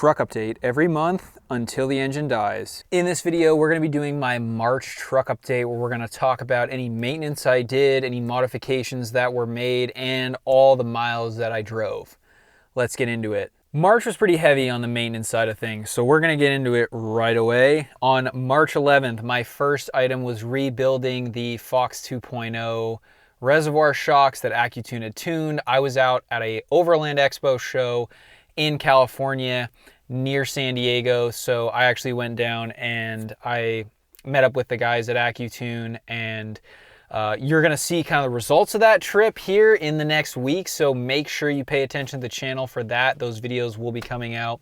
truck update every month until the engine dies. In this video, we're going to be doing my March truck update where we're going to talk about any maintenance I did, any modifications that were made, and all the miles that I drove. Let's get into it. March was pretty heavy on the maintenance side of things, so we're going to get into it right away. On March 11th, my first item was rebuilding the Fox 2.0 reservoir shocks that AccuTune had tuned. I was out at a Overland Expo show in California near San Diego, so I actually went down and I met up with the guys at AccuTune, and you're going to see kind of the results of that trip here in the next week, so make sure you pay attention to the channel for that. Those videos will be coming out.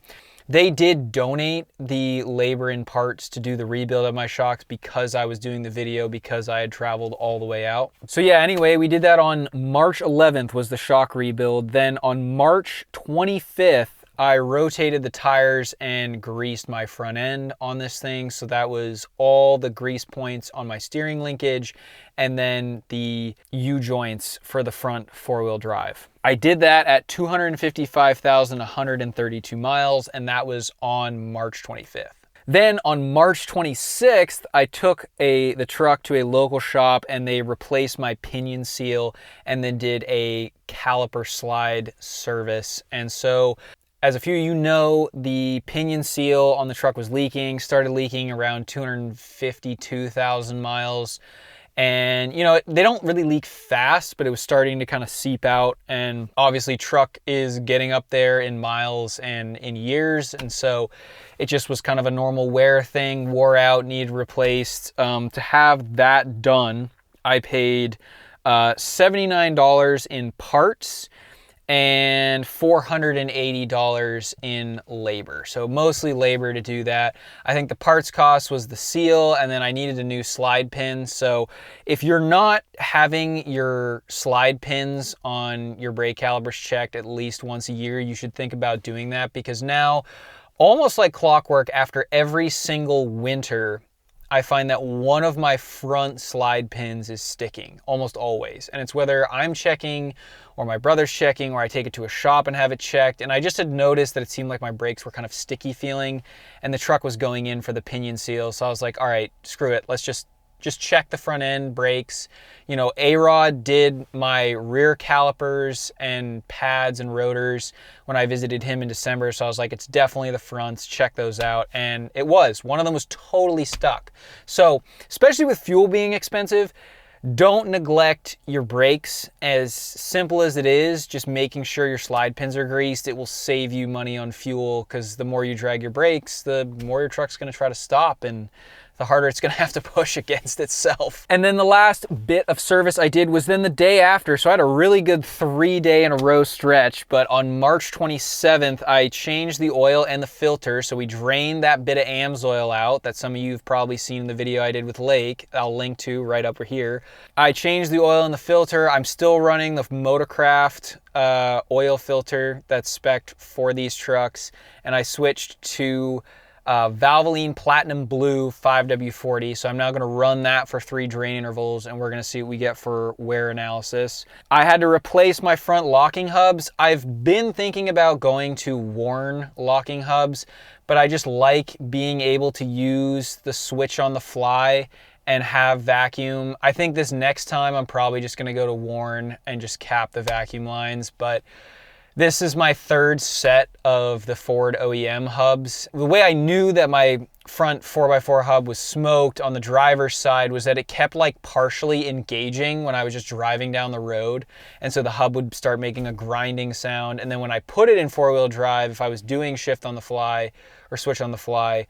They did donate the labor and parts to do the rebuild of my shocks because I was doing the video, because I had traveled all the way out. So yeah, anyway, we did that on March 11th was the shock rebuild. Then on March 25th, I rotated the tires and greased my front end on this thing. So that was all the grease points on my steering linkage and then the U-joints for the front four-wheel drive. I did that at 255,132 miles, and that was on March 25th. Then on March 26th, I took the truck to a local shop and they replaced my pinion seal and then did a caliper slide service. And so, as a few of you know, the pinion seal on the truck was leaking, started leaking around 252,000 miles. And, you know, they don't really leak fast, but it was starting to kind of seep out. And obviously truck is getting up there in miles and in years. And so it just was kind of a normal wear thing, wore out, needed replaced. To have that done, I paid $79 in parts and $480 in labor. So mostly labor to do that. I think the parts cost was the seal, and then I needed a new slide pin. So if you're not having your slide pins on your brake calipers checked at least once a year, you should think about doing that, because now, almost like clockwork, after every single winter, I find that one of my front slide pins is sticking almost always. And it's whether I'm checking or my brother's checking or I take it to a shop and have it checked. And I just had noticed that it seemed like my brakes were kind of sticky feeling and the truck was going in for the pinion seal. So I was like, all right, screw it. Let's just check the front end brakes. You know, A-Rod did my rear calipers and pads and rotors when I visited him in December. So I was like, it's definitely the fronts, check those out. And it was. One of them was totally stuck. So, especially with fuel being expensive, don't neglect your brakes. As simple as it is, just making sure your slide pins are greased, it will save you money on fuel, because the more you drag your brakes, the more your truck's gonna try to stop, and the harder it's gonna have to push against itself. And then the last bit of service I did was then the day after. So I had a really good 3-day in a row stretch, but on March 27th, I changed the oil and the filter. So we drained that bit of AMSOIL out that some of you have probably seen in the video I did with Lake. I'll link to right up here. I changed the oil and the filter. I'm still running the Motorcraft oil filter that's spec'd for these trucks. And I switched to Valvoline Platinum Blue 5W40. So I'm now going to run that for 3 drain intervals, and we're going to see what we get for wear analysis. I had to replace my front locking hubs. I've been thinking about going to Warn locking hubs, but I just like being able to use the switch on the fly and have vacuum. I think this next time I'm probably just going to go to Warn and just cap the vacuum lines, but this is my 3rd set of the Ford OEM hubs. The way I knew that my front 4x4 hub was smoked on the driver's side was that it kept like partially engaging when I was just driving down the road. And so the hub would start making a grinding sound. And then when I put it in 4-wheel drive, if I was doing shift on the fly or switch on the fly,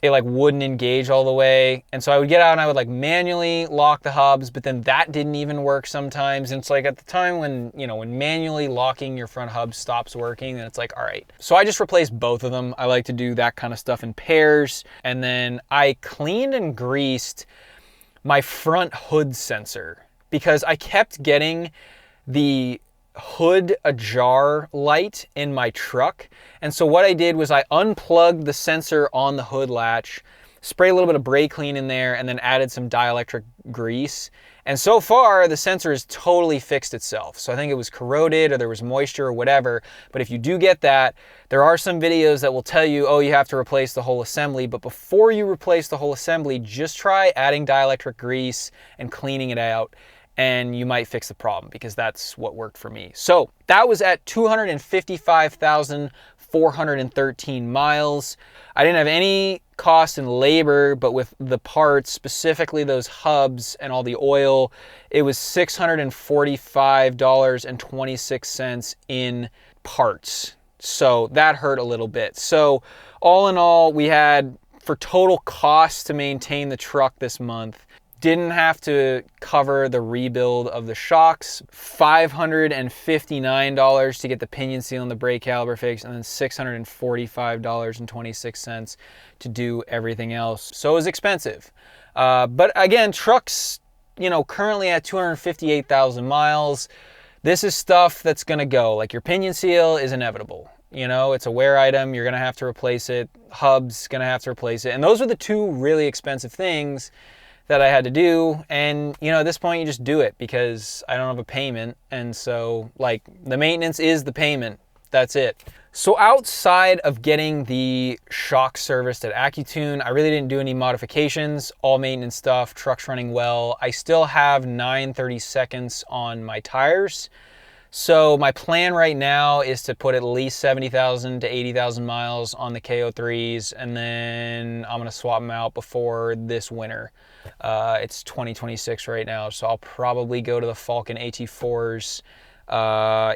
it like wouldn't engage all the way. And so I would get out and I would like manually lock the hubs, but then that didn't even work sometimes. And it's like at the time when, you know, when manually locking your front hub stops working, then it's like, all right. So I just replaced both of them. I like to do that kind of stuff in pairs. And then I cleaned and greased my front hood sensor because I kept getting the hood ajar light in my truck. And so what I did was I unplugged the sensor on the hood latch, sprayed a little bit of brake clean in there, and then added some dielectric grease. And so far, the sensor has totally fixed itself. So I think it was corroded or there was moisture or whatever. But if you do get that, there are some videos that will tell you, oh, you have to replace the whole assembly. But before you replace the whole assembly, just try adding dielectric grease and cleaning it out, and you might fix the problem, because that's what worked for me. So that was at 255,413 miles. I didn't have any cost in labor, but with the parts, specifically those hubs and all the oil, it was $645.26 in parts. So that hurt a little bit. So all in all, we had, for total cost to maintain the truck this month, didn't have to cover the rebuild of the shocks, $559 to get the pinion seal and the brake caliper fixed, and then $645.26 to do everything else. So it was expensive. But again, trucks, you know, currently at 258,000 miles, this is stuff that's gonna go. Like your pinion seal is inevitable. You know, it's a wear item, you're gonna have to replace it. Hub's gonna have to replace it. And those are the two really expensive things that I had to do. And you know, at this point you just do it because I don't have a payment. And so like the maintenance is the payment, that's it. So outside of getting the shock serviced at AccuTune, I really didn't do any modifications, all maintenance stuff, truck's running well. I still have 9/32 on my tires. So my plan right now is to put at least 70,000 to 80,000 miles on the KO3s, and then I'm gonna swap them out before this winter. It's 2026 right now, so I'll probably go to the Falken AT4s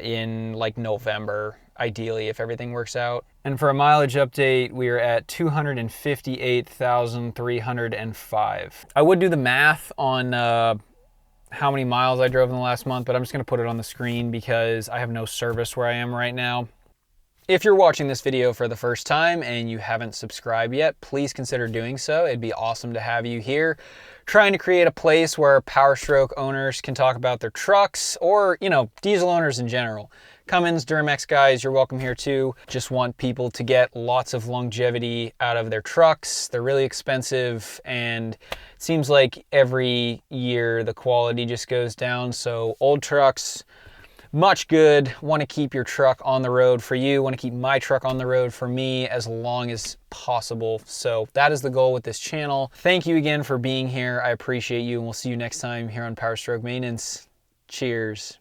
in like November, ideally, if everything works out. And for a mileage update, we are at 258,305. I would do the math on how many miles I drove in the last month, but I'm just gonna put it on the screen because I have no service where I am right now. If you're watching this video for the first time and you haven't subscribed yet, please consider doing so. It'd be awesome to have you here, trying to create a place where Powerstroke owners can talk about their trucks, or, you know, diesel owners in general. Cummins, Duramax guys, you're welcome here too. Just want people to get lots of longevity out of their trucks. They're really expensive, and it seems like every year the quality just goes down. So old trucks, much good. Want to keep your truck on the road for you. Want to keep my truck on the road for me as long as possible. So that is the goal with this channel. Thank you again for being here. I appreciate you, and we'll see you next time here on Powerstroke Maintenance. Cheers.